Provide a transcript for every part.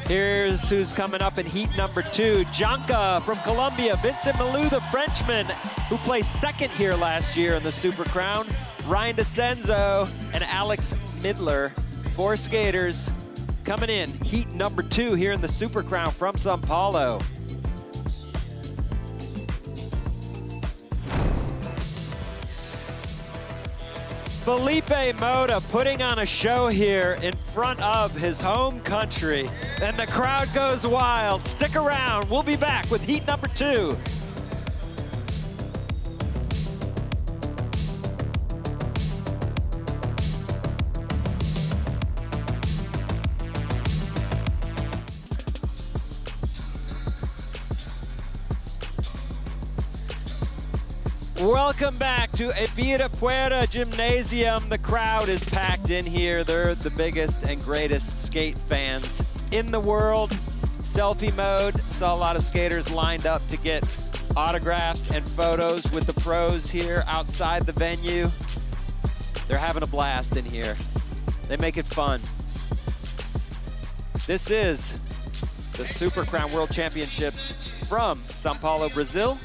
Here's who's coming up in heat number 2. Jhank from Colombia, Vincent Milou, the Frenchman, who placed second here last year in the Super Crown. Midler and Decenzo and Alex Midler, 4 skaters coming in heat number 2 here in the Super Crown from Sao Paulo. Felipe Moda putting on a show here in front of his home country, and the crowd goes wild. Stick around, we'll be back with heat number 2. Welcome back to Ibirapuera Gymnasium. The crowd is packed in here. They're the biggest and greatest skate fans in the world. Selfie mode. Saw a lot of skaters lined up to get autographs and photos with the pros here outside the venue. They're having a blast in here. They make it fun. This is the Super Crown World Championships from Sao Paulo, Brazil.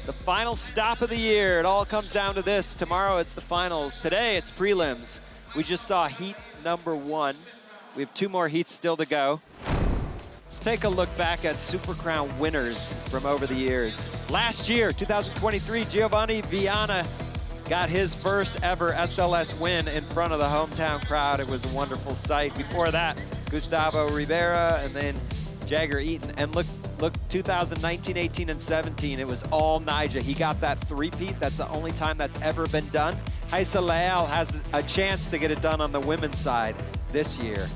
The final stop of the year. It all comes down to this. Tomorrow it's the finals. Today it's prelims. We just saw heat number 1. We have 2 more heats still to go. Let's take a look back at Super Crown winners from over the years. Last year, 2023, Giovanni Viana got his first ever SLS win in front of the hometown crowd. It was a wonderful sight. Before that, Gustavo Rivera and then Jagger Eaton. And look, 2019, 18, and 17, it was all Nyjah. He got that 3-peat. That's the only time that's ever been done. Haisa Leal has a chance to get it done on the women's side this year.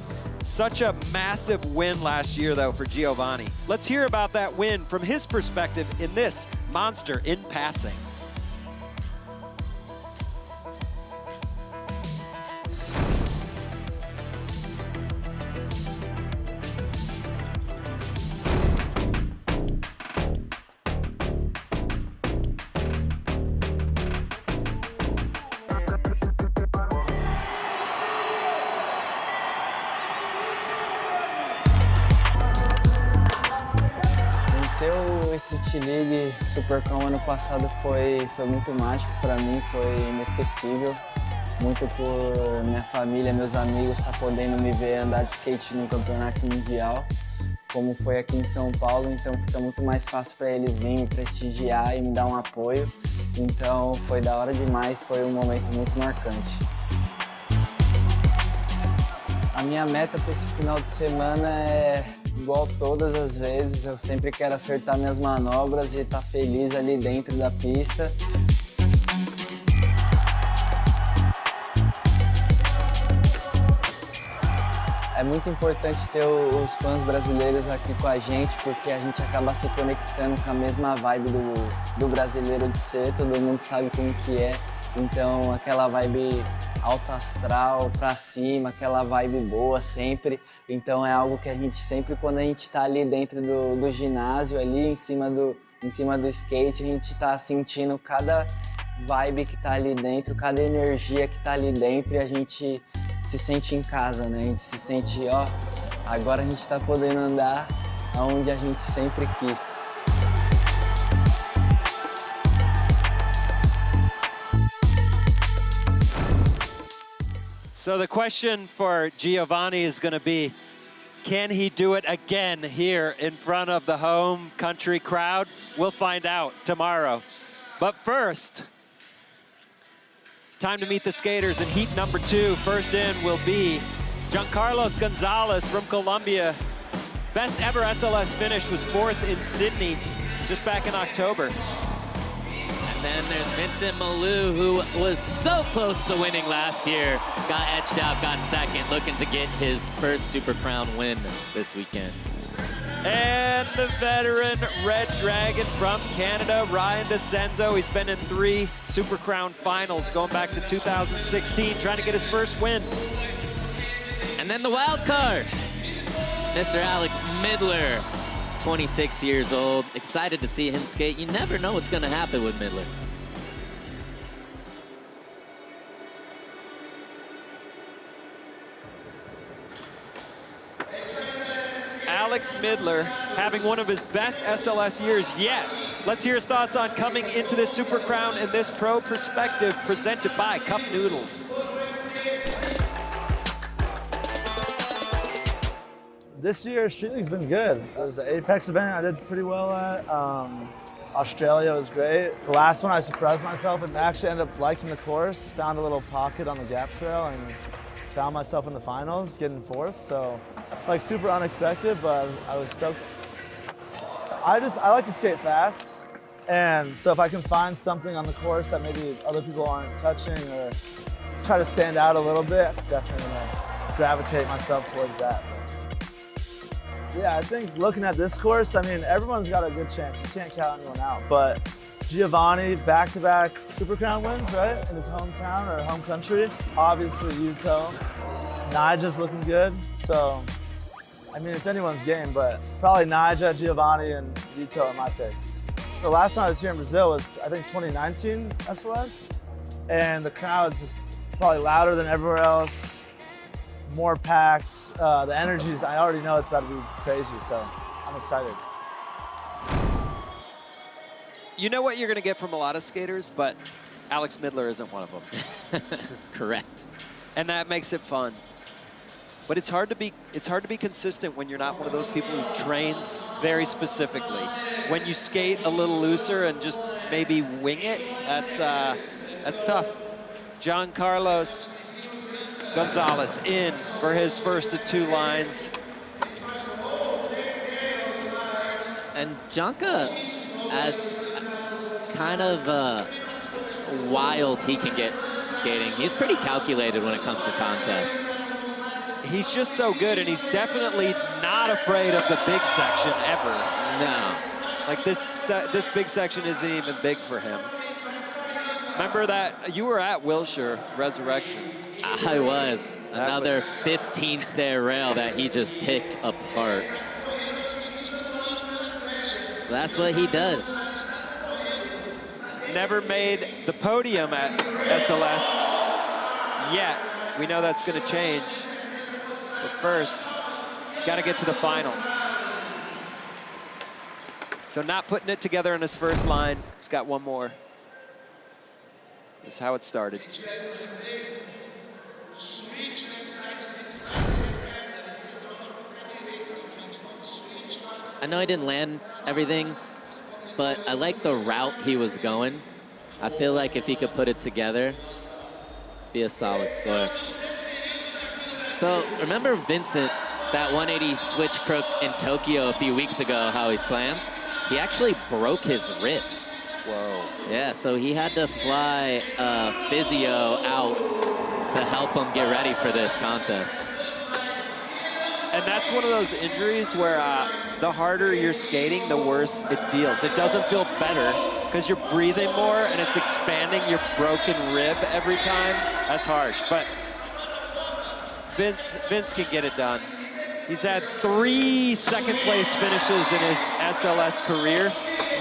Such a massive win last year, though, for Giovanni. Let's hear about that win from his perspective in this Monster in Passing. O Street League Super Crown ano passado foi muito mágico para mim, foi inesquecível. Muito por minha família, meus amigos estar podendo me ver andar de skate no campeonato mundial, como foi aqui em São Paulo, então fica muito mais fácil para eles virem me prestigiar e me dar um apoio. Então foi da hora demais, foi um momento muito marcante. A minha meta para esse final de semana é igual todas as vezes, eu sempre quero acertar minhas manobras e estar feliz ali dentro da pista. É muito importante ter os fãs brasileiros aqui com a gente, porque a gente acaba se conectando com a mesma vibe do brasileiro de ser, todo mundo sabe como que é. Então, aquela vibe alto astral, pra cima, aquela vibe boa sempre. Então, é algo que a gente sempre, quando a gente tá ali dentro do ginásio, ali em cima do skate, a gente tá sentindo cada vibe que tá ali dentro, cada energia que tá ali dentro e a gente se sente em casa, né? A gente se sente, ó, agora a gente tá podendo andar aonde a gente sempre quis. So the question for Giovanni is going to be, can he do it again here in front of the home country crowd? We'll find out tomorrow. But first, time to meet the skaters in heat number 2. First in will be Jhank Gonzalez from Colombia. Best ever SLS finish was 4th in Sydney just back in October. And then there's Vincent Milou, who was so close to winning last year. Got edged out, got second, looking to get his first Super Crown win this weekend. And the veteran Red Dragon from Canada, Midler and Decenzo. He's been in 3 Super Crown finals going back to 2016, trying to get his first win. And then the wild card, Mr. Alex Midler, 26 years old. Excited to see him skate. You never know what's going to happen with Midler. Alex Midler having one of his best SLS years yet. Let's hear his thoughts on coming into this Super Crown and this pro perspective presented by Cup Noodles. This year, Street League's been good. It was an Apex event I did pretty well at. Australia was great. The last one I surprised myself and actually ended up liking the course. Found a little pocket on the gap trail and found myself in the finals, getting fourth. So like super unexpected, but I was stoked. I like to skate fast. And so if I can find something on the course that maybe other people aren't touching or try to stand out a little bit, definitely gonna gravitate myself towards that. Yeah, I think looking at this course, I mean, everyone's got a good chance. You can't count anyone out. But Giovanni, back-to-back Super Crown wins, right? In his hometown or home country. Obviously, Yuto. Nija's looking good. So, I mean, it's anyone's game, but probably Nija, Giovanni, and Yuto are my picks. The last time I was here in Brazil was, I think, 2019 SLS. And the crowd's just probably louder than everywhere else, more packed. The energies, I already know it's about to be crazy, so I'm excited. You know what you're gonna get from a lot of skaters, but Alex Midler isn't one of them. Correct. And that makes it fun. But it's hard to be consistent when you're not one of those people who trains very specifically. When you skate a little looser and just maybe wing it, that's tough. Jhank Gonzalez in for his first of two lines. And Jhank, as kind of wild he can get skating, he's pretty calculated when it comes to contest. He's just so good, and he's definitely not afraid of the big section ever. No. Like this big section isn't even big for him. Remember that you were at Wilshire Resurrection. I was. Another 15-stair rail that he just picked apart. That's what he does. Never made the podium at SLS yet. We know that's going to change. But first, got to get to the final. So not putting it together on his first line. He's got one more. This is how it started. I know he didn't land everything, but I like the route he was going. I feel like if he could put it together, be a solid score. So remember Vincent, that 180 switch crook in Tokyo a few weeks ago, how he slammed? He actually broke his rib. Whoa. Yeah, so he had to fly physio out to help him get ready for this contest. And that's one of those injuries where the harder you're skating, the worse it feels. It doesn't feel better because you're breathing more and it's expanding your broken rib every time. That's harsh, but Vince can get it done. He's had 3 second-place finishes in his SLS career.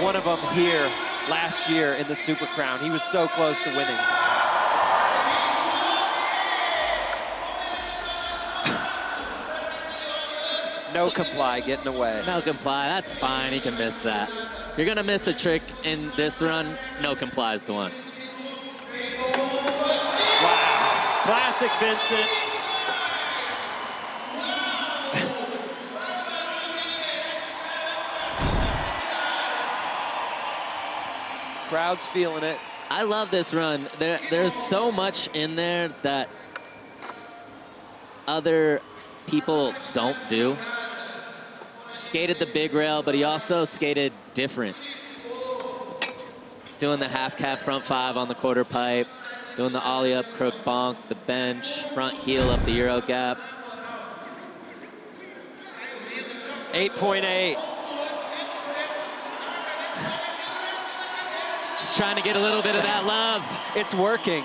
One of them here last year in the Super Crown. He was so close to winning. No comply, getting away. No comply, that's fine, he can miss that. If you're gonna miss a trick in this run, no comply is the one. Wow, classic Vincent. Crowd's feeling it. I love this run. There's so much in there that other people don't do. Skated the big rail, but he also skated different. Doing the half cap front 5 on the quarter pipe, doing the ollie up crook bonk, the bench, front heel up the Euro gap. 8.8. Just trying to get a little bit of that love. It's working.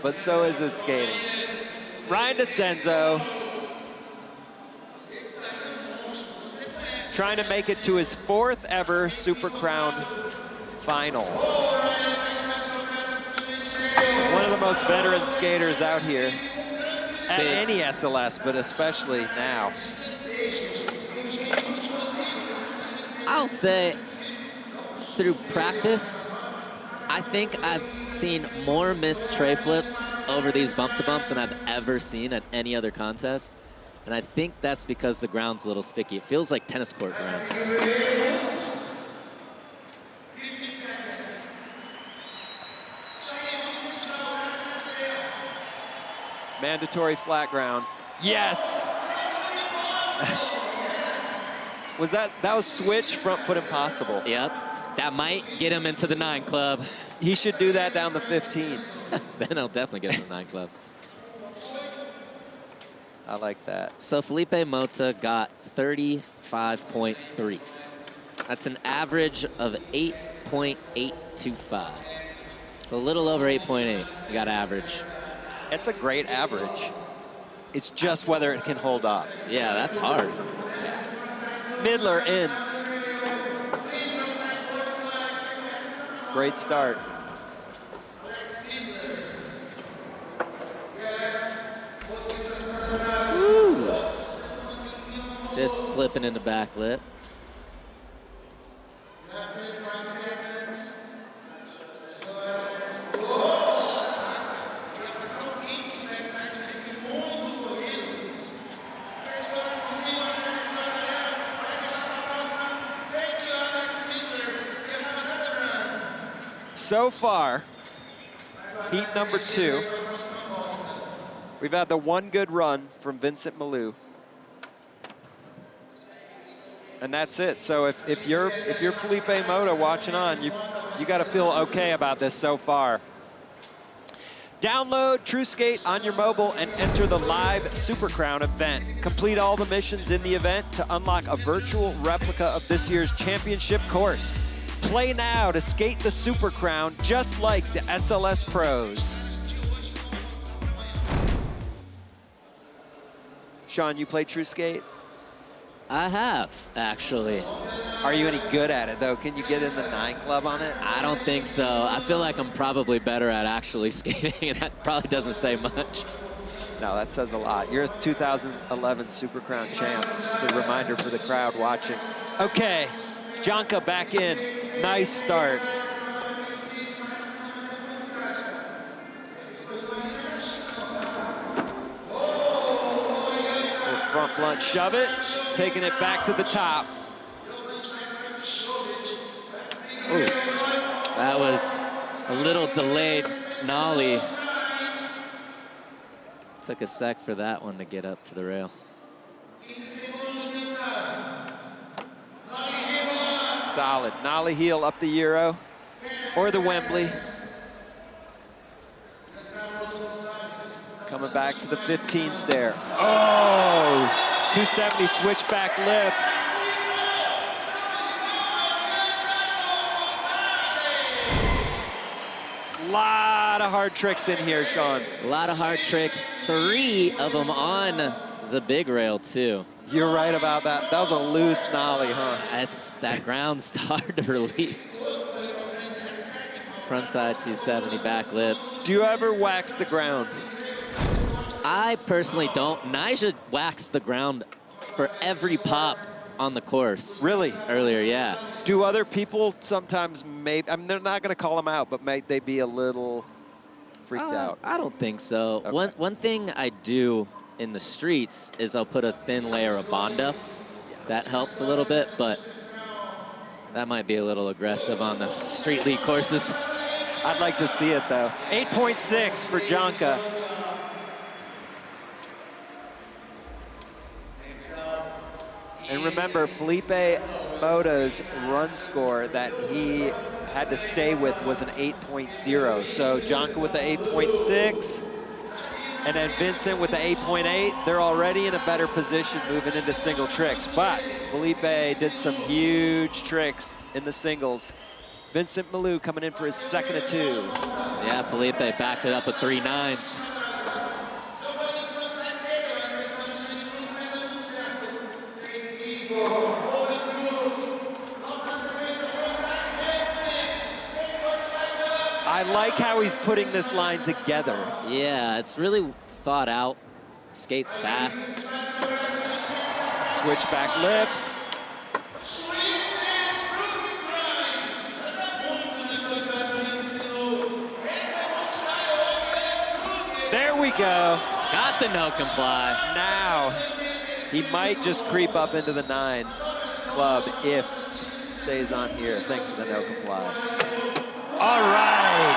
But so is his skating. Ryan Decenzo trying to make it to his 4th ever Super Crown final. One of the most veteran skaters out here. At any SLS, but especially now. I'll say through practice, I think I've seen more missed tray flips over these bump-to-bumps than I've ever seen at any other contest. And I think that's because the ground's a little sticky. It feels like tennis court ground. Mandatory flat ground. Yes! That was switch, front foot impossible. Yep, that might get him into the 9 club. He should do that down the 15. Then he'll definitely get him to the 9 club. I like that. So Felipe Mota got 35.3. That's an average of 8.825. So a little over 8.8, you got average. It's a great average. It's just whether it can hold up. Yeah, that's hard. Midler in. Great start. Woo. Just slipping in the back lip. So far, heat number 2, we've had the one good run from Vincent Milou. And that's it. So if you're Felipe Mota watching on, you got to feel okay about this so far. Download TrueSkate on your mobile and enter the live Super Crown event. Complete all the missions in the event to unlock a virtual replica of this year's championship course. Play now to skate the Super Crown just like the SLS pros. Sean, you play TrueSkate? I have, actually. Are you any good at it, though? Can you get in the 9 club on it? I don't think so. I feel like I'm probably better at actually skating, and that probably doesn't say much. No, that says a lot. You're a 2011 Super Crown champ. Just a reminder for the crowd watching. Okay, Jhank back in. Nice start. Front blunt shove it, taking it back to the top. Ooh, that was a little delayed nollie. Took a sec for that one to get up to the rail. Solid. Nollie heel up the Euro or the Wembley. Coming back to the 15 stair. Oh, 270 switchback lip. Lot of hard tricks in here, Sean. A lot of hard tricks. 3 of them on the big rail, too. You're right about that. That was a loose nollie, huh? That ground's hard to release. Frontside 270 back lip. Do you ever wax the ground? I personally don't. Nyjah waxed the ground for every pop on the course. Really? Earlier, yeah. Do other people sometimes maybe, I mean, they're not going to call them out, but may they be a little freaked out? I don't think so. Okay. One thing I do in the streets is I'll put a thin layer of Bondo. That helps a little bit, but that might be a little aggressive on the street league courses. I'd like to see it, though. 8.6 for Jhank. And remember, Felipe Mota's run score that he had to stay with was an 8.0. So Jhank with the 8.6, and then Vincent with the 8.8. They're already in a better position moving into single tricks. But Felipe did some huge tricks in the singles. Vincent Milou coming in for his second of 2. Yeah, Felipe backed it up with 3 9s. I like how he's putting this line together. Yeah, it's really thought out. Skates fast. Switchback lip. There we go. Got the no comply. Now, he might just creep up into the 9 club if stays on here, thanks to the no comply. All right.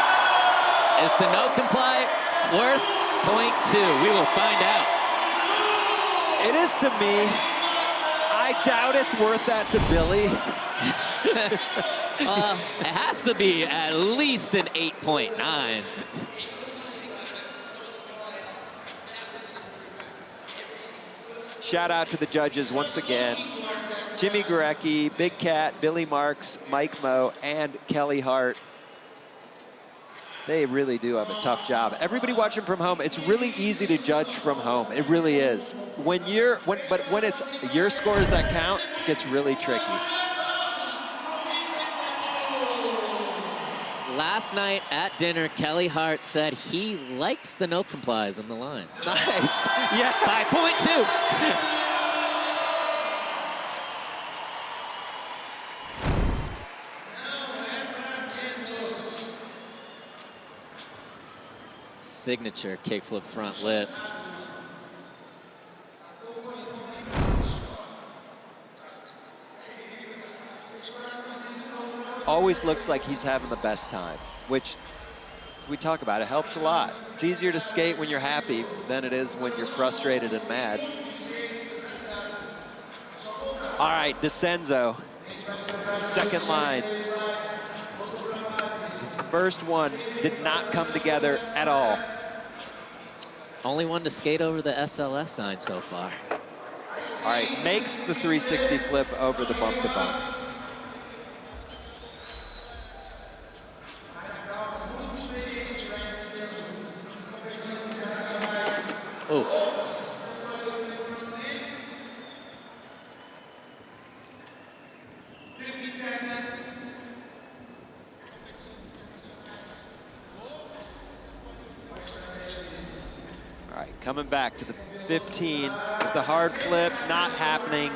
Is the no comply worth .2? We will find out. It is to me. I doubt it's worth that to Billy. It has to be at least an 8.9. Shout out to the judges once again. Jimmy Gurecki, Big Cat, Billy Marks, Mike Moe, and Kelly Hart. They really do have a tough job. Everybody watching from home, it's really easy to judge from home. It really is. But when it's your scores that count, it gets really tricky. Last night at dinner, Kelly Hart said he likes the no complies on the lines. Nice. Yeah. By .2. Signature kickflip front lip. Always looks like he's having the best time, which, as we talk about, it helps a lot. It's easier to skate when you're happy than it is when you're frustrated and mad. All right, Decenzo, second line. His first one did not come together at all. Only one to skate over the SLS sign so far. All right, makes the 360 flip over the bump to bump. Oh. All right, coming back to the 15 with the hard flip, not happening.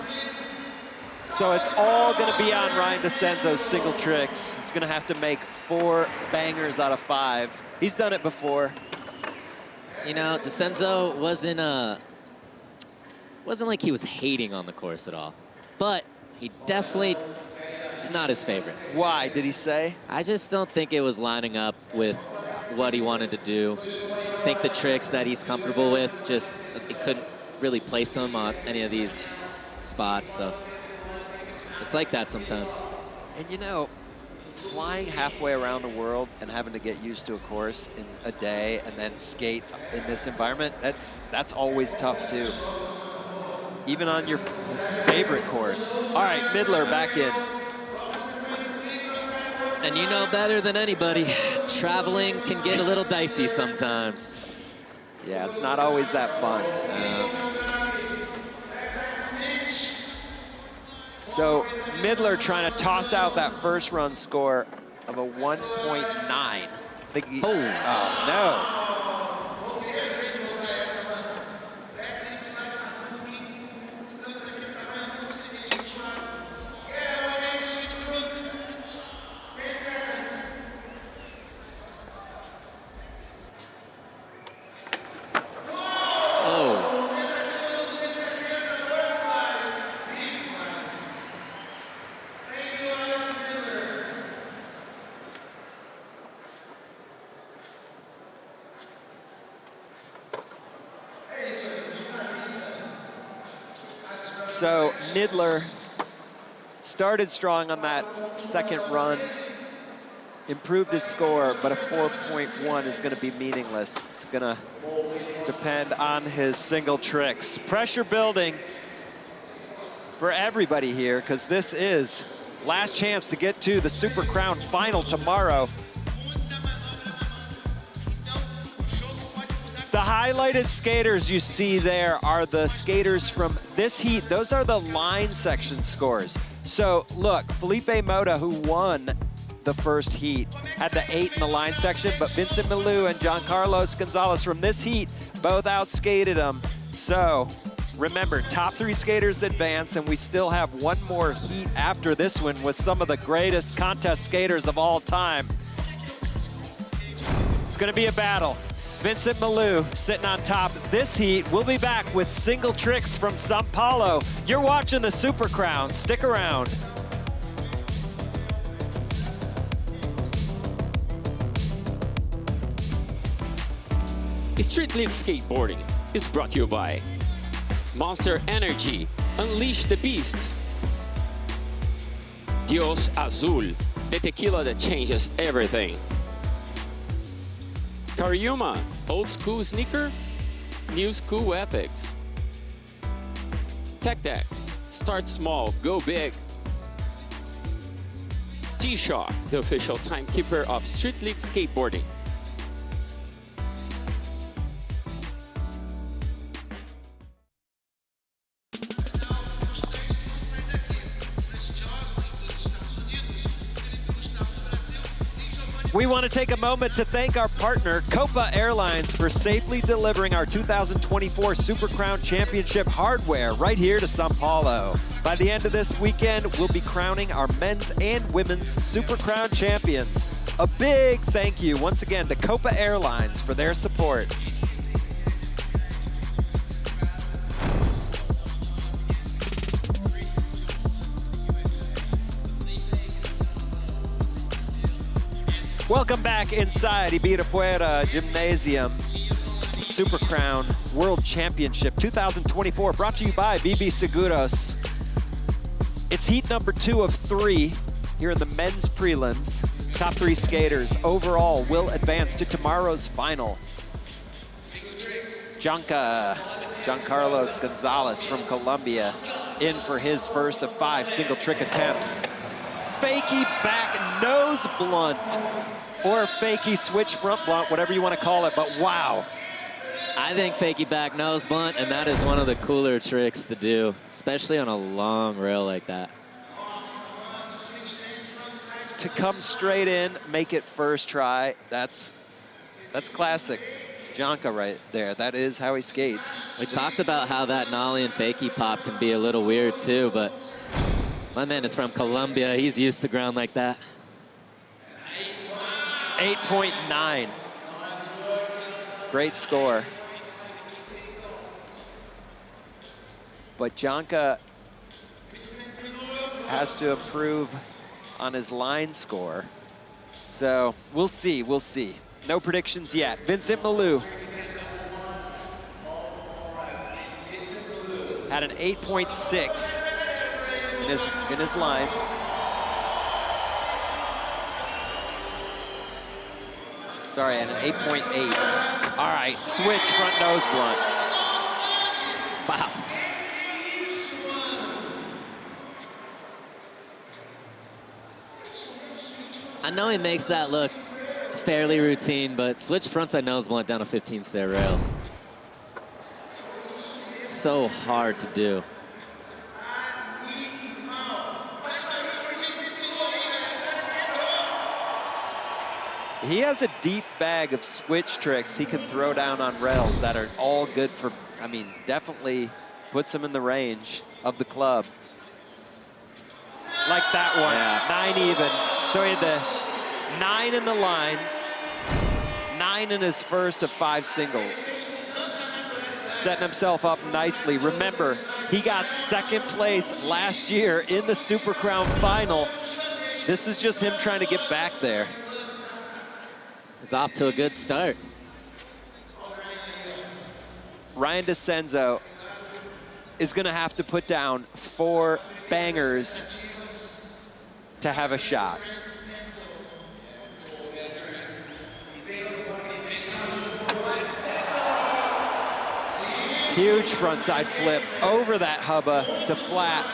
So it's all gonna be on Ryan Decenzo's single tricks. He's gonna have to make 4 bangers out of 5. He's done it before. You know, Decenzo wasn't like he was hating on the course at all, but he definitely, it's not his favorite. Why, did he say? I just don't think it was lining up with what he wanted to do. I think the tricks that he's comfortable with, just, he couldn't really place them on any of these spots, so it's like that sometimes. And you know, flying halfway around the world and having to get used to a course in a day and then skate in this environment, that's always tough too. Even on your favorite course. All right, Midler back in. And you know better than anybody, traveling can get a little dicey sometimes. Yeah, it's not always that fun. So Midler trying to toss out that first run score of a 1.9. Oh no. So Midler started strong on that second run, improved his score, but a 4.1 is gonna be meaningless. It's gonna depend on his single tricks. Pressure building for everybody here, because this is last chance to get to the Super Crown final tomorrow. The highlighted skaters you see there are the skaters from this heat. Those are the line section scores. So look, Felipe Mota, who won the first heat, had the 8 in the line section, but Vincent Milou and Jhank Gonzalez from this heat both outskated him. So remember, top 3 skaters advance, and we still have one more heat after this one with some of the greatest contest skaters of all time. It's gonna be a battle. Vincent Milou sitting on top this heat. We'll be back with single tricks from Sao Paulo. You're watching the Super Crown. Stick around. Street League Skateboarding is brought to you by Monster Energy, Unleash the Beast. Dios Azul, the tequila that changes everything. Cariuma, old school sneaker, new school ethics. Tech Deck, start small, go big. G-Shock, the official timekeeper of Street League Skateboarding. We want to take a moment to thank our partner, Copa Airlines, for safely delivering our 2024 Super Crown Championship hardware right here to Sao Paulo. By the end of this weekend, we'll be crowning our men's and women's Super Crown champions. A big thank you once again to Copa Airlines for their support. Welcome back inside Ibirapuera Gymnasium. Super Crown World Championship 2024, brought to you by BB Seguros. It's heat number 2 of 3 here in the men's prelims. Top 3 skaters overall will advance to tomorrow's final. Jhank Gonzalez from Colombia in for his first of 5 single trick attempts. Fakie back nose blunt, or fakie switch front blunt, whatever you want to call it, but wow. I think fakie back nose blunt, and that is one of the cooler tricks to do, especially on a long rail like that. To come straight in, make it first try, that's classic. Jhank right there, that is how he skates. We talked about how that nollie and fakie pop can be a little weird too, but my man is from Colombia. He's used to ground like that. 8.9. Great score. But Jhank has to improve on his line score. So we'll see, we'll see. No predictions yet. Vincent Milou had an 8.6 in his line. Sorry, and an 8.8. All right, switch front nose blunt. Wow. I know he makes that look fairly routine, but switch frontside nose blunt down a 15-stair rail. It's so hard to do. He has a deep bag of switch tricks he can throw down on rails that are all good for, I mean, definitely puts him in the range of the club. Like that one, yeah. 9 even. So he had the 9 in the line, 9 in his first of 5 singles. Setting himself up nicely. Remember, he got 2nd place last year in the Super Crown final. This is just him trying to get back there. He's off to a good start. Ryan Decenzo is gonna have to put down 4 bangers to have a shot. Huge frontside flip over that hubba to flat.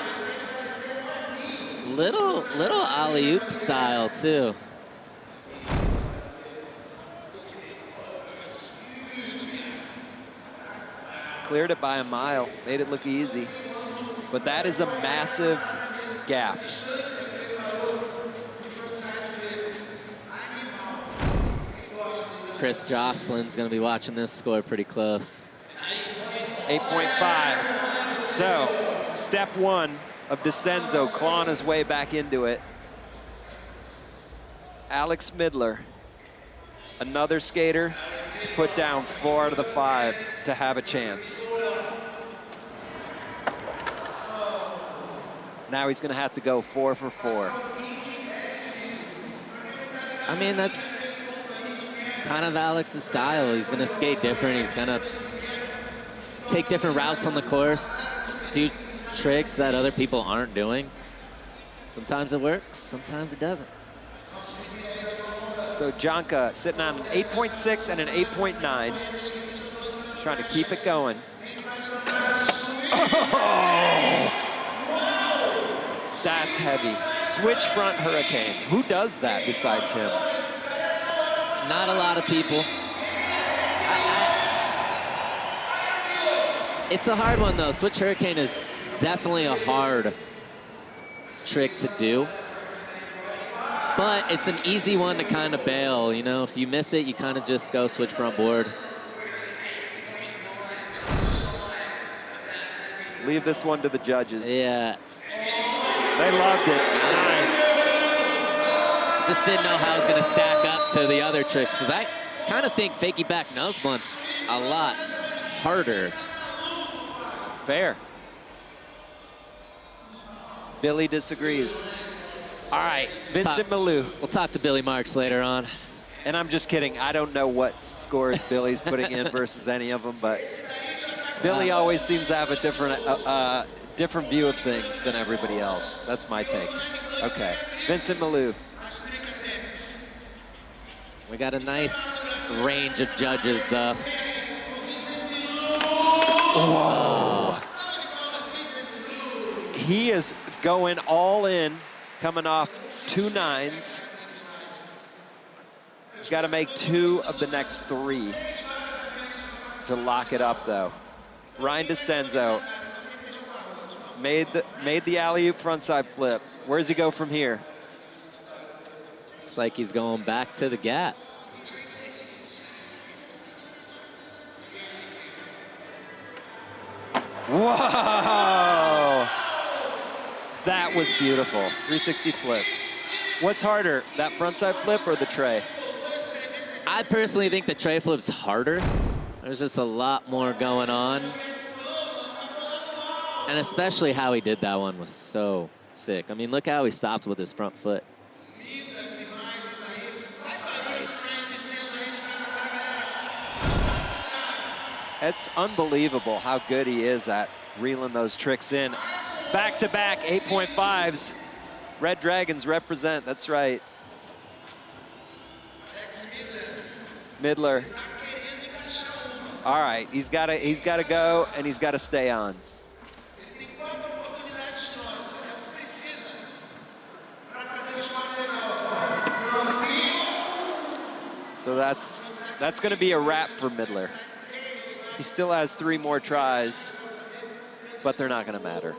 Little alley-oop style too. Cleared it by a mile, made it look easy. But that is a massive gap. Chris Jocelyn's gonna be watching this score pretty close. 8.5. So, step one of Decenzo clawing his way back into it. Alex Midler, another skater, put down 4 out of the 5 to have a chance. Now he's gonna have to go 4 for 4. I mean, it's kind of Alex's style. He's gonna skate different. He's gonna take different routes on the course, do tricks that other people aren't doing. Sometimes it works, sometimes it doesn't. So Jhank sitting on an 8.6 and an 8.9. Trying to keep it going. Oh! That's heavy. Switch front hurricane. Who does that besides him? Not a lot of people. It's a hard one, though. Switch hurricane is definitely a hard trick to do. But it's an easy one to kind of bail. You know, if you miss it, you kind of just go switch front board. Leave this one to the judges. Yeah. They loved it. Just didn't know how it was going to stack up to the other tricks, because I kind of think fakie back nose blunt's a lot harder. Fair. Billy disagrees. All right, Vincent Milou. We'll talk to Billy Marks later on. And I'm just kidding. I don't know what scores Billy's putting in versus any of them, but Billy always seems to have a different view of things than everybody else. That's my take. Okay, Vincent Milou. We got a nice range of judges, though. Whoa. He is going all in, coming off 2 9s. He's got to make 2 of the next 3 to lock it up, though. Ryan Decenzo made the alley-oop frontside flip. Where does he go from here? Looks like he's going back to the gap. Whoa! That was beautiful. 360 flip. What's harder, that frontside flip or the tray? I personally think the tray flip's harder. There's just a lot more going on. And especially how he did that one was so sick. I mean, look how he stops with his front foot. Nice. It's unbelievable how good he is at reeling those tricks in. Back-to-back 8.5s. Red Dragons represent, that's right. Midler. All right, he's got to go and he's got to stay on. So that's going to be a wrap for Midler. He still has 3 more tries, but they're not going to matter.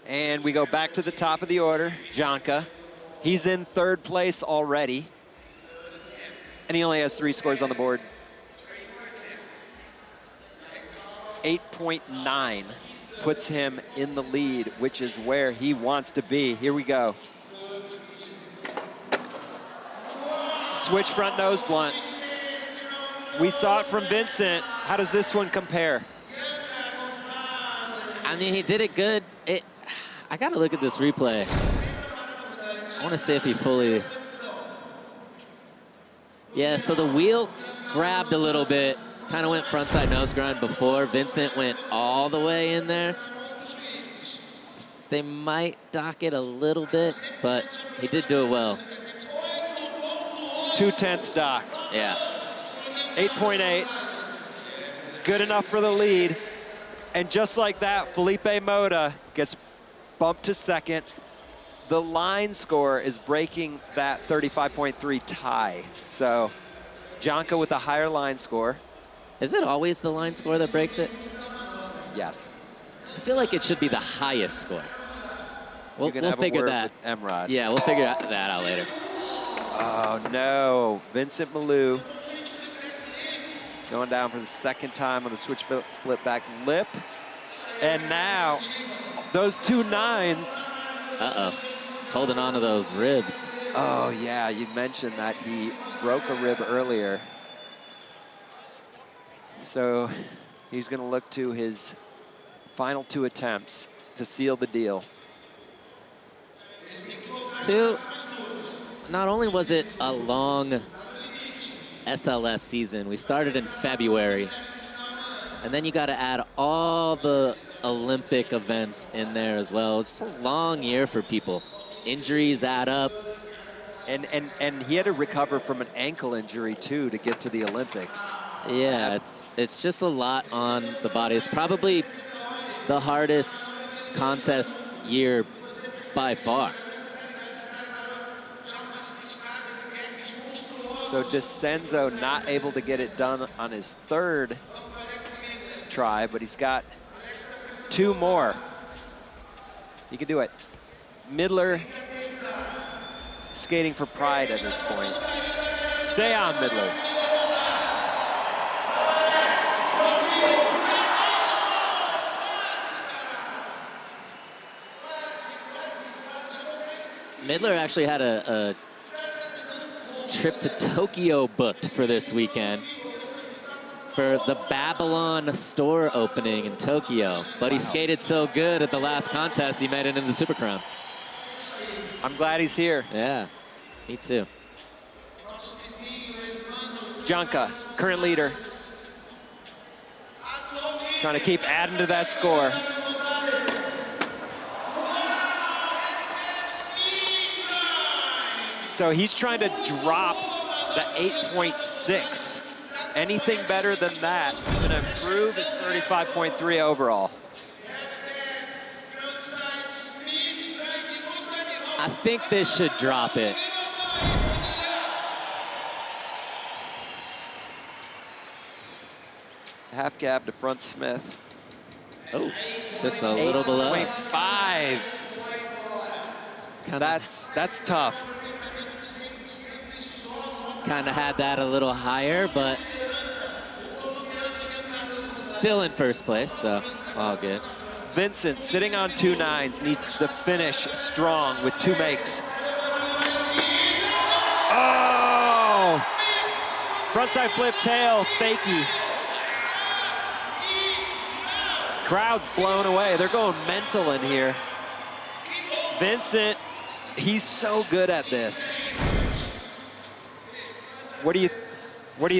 And we go back to the top of the order, Jhank. He's in 3rd place already. And he only has 3 scores on the board. 8.9 puts him in the lead, which is where he wants to be. Here we go. Switch front nose blunt. We saw it from Vincent. How does this one compare? I mean, he did it good. I gotta look at this replay. I wanna see if he fully... Yeah, so the wheel grabbed a little bit, kind of went frontside nose grind before. Vincent went all the way in there. they might dock it a little bit, but he did do it well. 2/10 dock. Yeah. 8.8. Good enough for the lead. And just like that, Felipe Mota gets bumped to second. The line score is breaking that 35.3 tie. So Jhank with a higher line score. Is it always the line score that breaks it? Yes. I feel like it should be the highest score. We'll figure that. Emrod. Yeah, we'll figure that out later. Oh no, Vincent Milou going down for the second time on the switch flip back lip. And now those 2 9s. Uh-oh, holding on to those ribs. Oh yeah, you mentioned that he broke a rib earlier. So he's gonna look to his final 2 attempts to seal the deal. Not only was it a long SLS season, we started in February, and then you got to add all the Olympic events in there as well. It's just a long year for people. Injuries add up. And he had to recover from an ankle injury too to get to the Olympics. Yeah, it's just a lot on the body. It's probably the hardest contest year by far. So Decenzo not able to get it done on his 3rd try, but he's got 2 more. He can do it. Midler skating for pride at this point. Stay on, Midler. Midler actually had a trip to Tokyo booked for this weekend for the Babylon store opening in Tokyo. But he skated so good at the last contest, he made it into the Super Crown. I'm glad he's here. Yeah, me too. Jhank, current leader. Trying to keep adding to that score. So he's trying to drop the 8.6. Anything better than that is going to improve his 35.3 overall. I think this should drop it. Half gap to front Smith. Oh, just a little below. 8.5. That's tough. Kind of had that a little higher, but still in first place, so all good. Vincent, sitting on 2 9s, needs to finish strong with 2 makes. Oh! Frontside flip tail, fakie. Crowd's blown away. They're going mental in here. Vincent, he's so good at this. What do you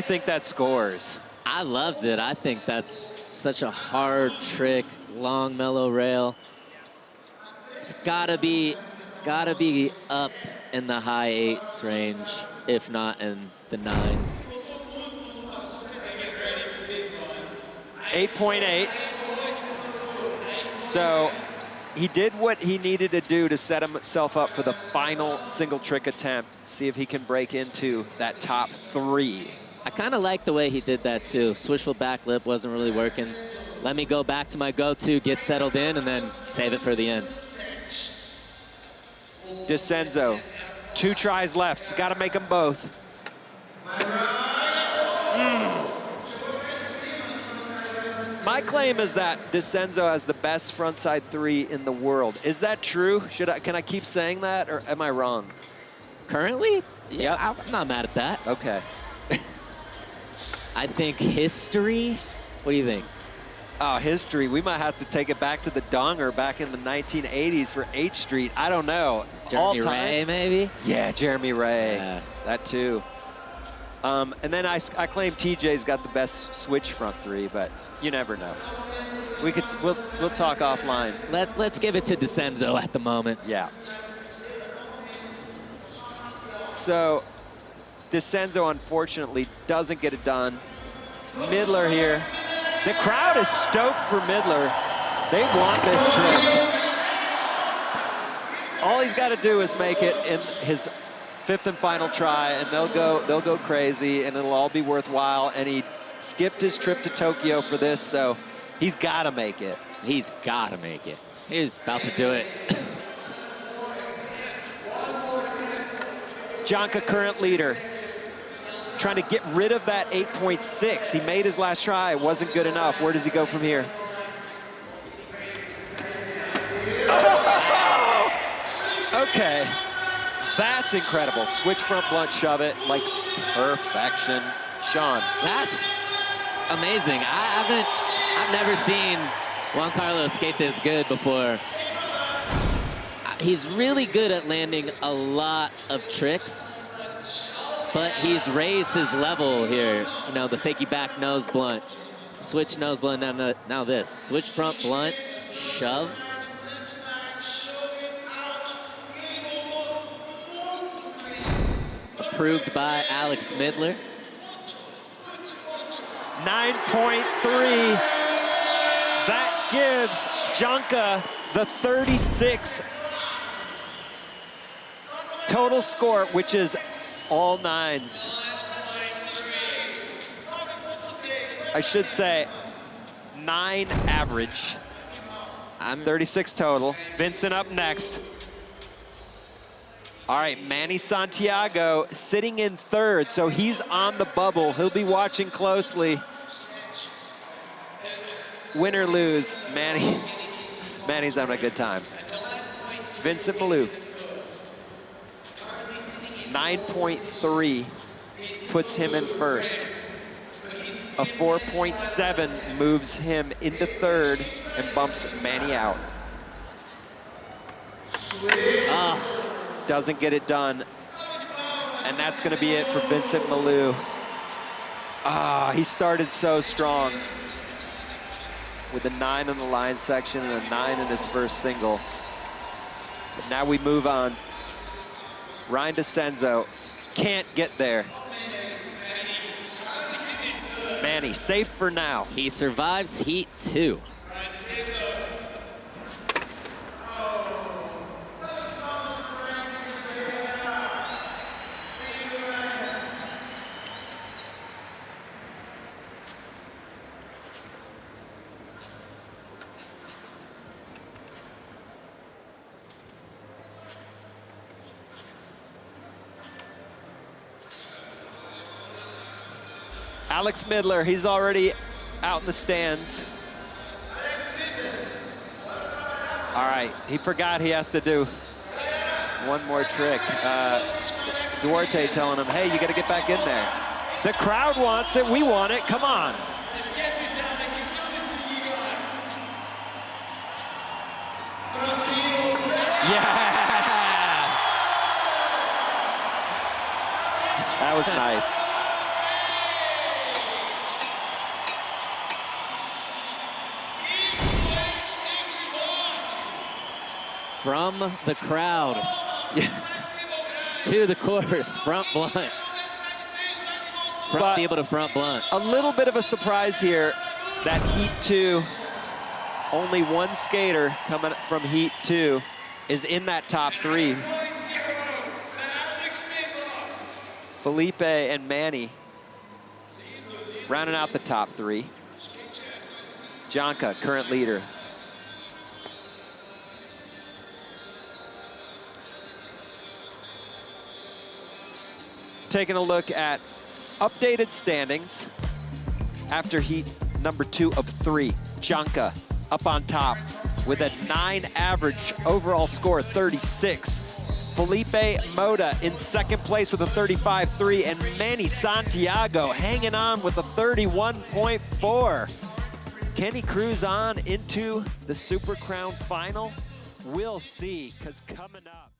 think that scores? I loved it. I think that's such a hard trick, long mellow rail. It's gotta be up in the high 8s range, if not in the 9s. 8.8. So he did what he needed to do to set himself up for the final single trick attempt. See if he can break into that top 3. I kind of like the way he did that too. Swishful back lip wasn't really working. Let me go back to my go-to, get settled in, and then save it for the end. Decenzo, 2 tries left. He's got to make them both. My claim is that Decenzo has the best frontside 3 in the world. Is that true? Can I keep saying that, or am I wrong? Currently? Yeah, I'm not mad at that. Okay. I think history. What do you think? Oh, history. We might have to take it back to the Donger back in the 1980s for H Street. I don't know. Jeremy Ray, maybe? Yeah, Jeremy Ray. Yeah. That too. And then I claim TJ's got the best switch front 3, but you never know. We'll talk offline. Let's give it to Decenzo at the moment. Yeah. So Decenzo unfortunately doesn't get it done. Midler here. The crowd is stoked for Midler. They want this trip. All he's got to do is make it in his 5th and final try, and they'll go crazy, and it'll all be worthwhile. And he skipped his trip to Tokyo for this, so he's got to make it. He's got to make it. He's about to do it. Jhank, current leader, trying to get rid of that 8.6. He made his last try. It wasn't good enough. Where does he go from here? Okay, that's incredible. Switch front blunt, shove it like perfection. Sean. That's amazing. I've never seen Juan Carlos skate this good before. He's really good at landing a lot of tricks, but he's raised his level here. You know, the fakey back nose blunt, switch nose blunt, now this. Switch front blunt, shove. Approved by Alex Midler. 9.3. That gives Jhank the 36 total score, which is all 9s. I should say 9 average. I'm 36 total. Vincent up next. All right, Manny Santiago sitting in 3rd, so he's on the bubble. He'll be watching closely. Win or lose, Manny's having a good time. Vincent Milou. 9.3 puts him in 1st. A 4.7 moves him into 3rd and bumps Manny out. Doesn't get it done. And that's gonna be it for Vincent Milou. He started so strong with a 9 in the line section and a 9 in his first single. But now we move on. Ryan Decenzo can't get there. Manny, safe for now. He survives Heat 2. Alex Midler, he's already out in the stands. All right, he forgot he has to do one more trick. Duarte telling him, hey, you gotta get back in there. The crowd wants it, we want it, come on. Yeah! That was nice. From the crowd to the course, front blunt. Front able to front blunt. A little bit of a surprise here that Heat 2, only one skater coming from Heat 2 is in that top 3. Felipe and Manny rounding out the top 3. Jhank, current leader. Taking a look at updated standings after Heat number 2 of 3. Jhank up on top with a 9 average overall score, 36. Felipe Mota in 2nd place with a 35.3, and Manny Santiago hanging on with a 31.4. Can he cruise on into the Super Crown final? We'll see, because coming up.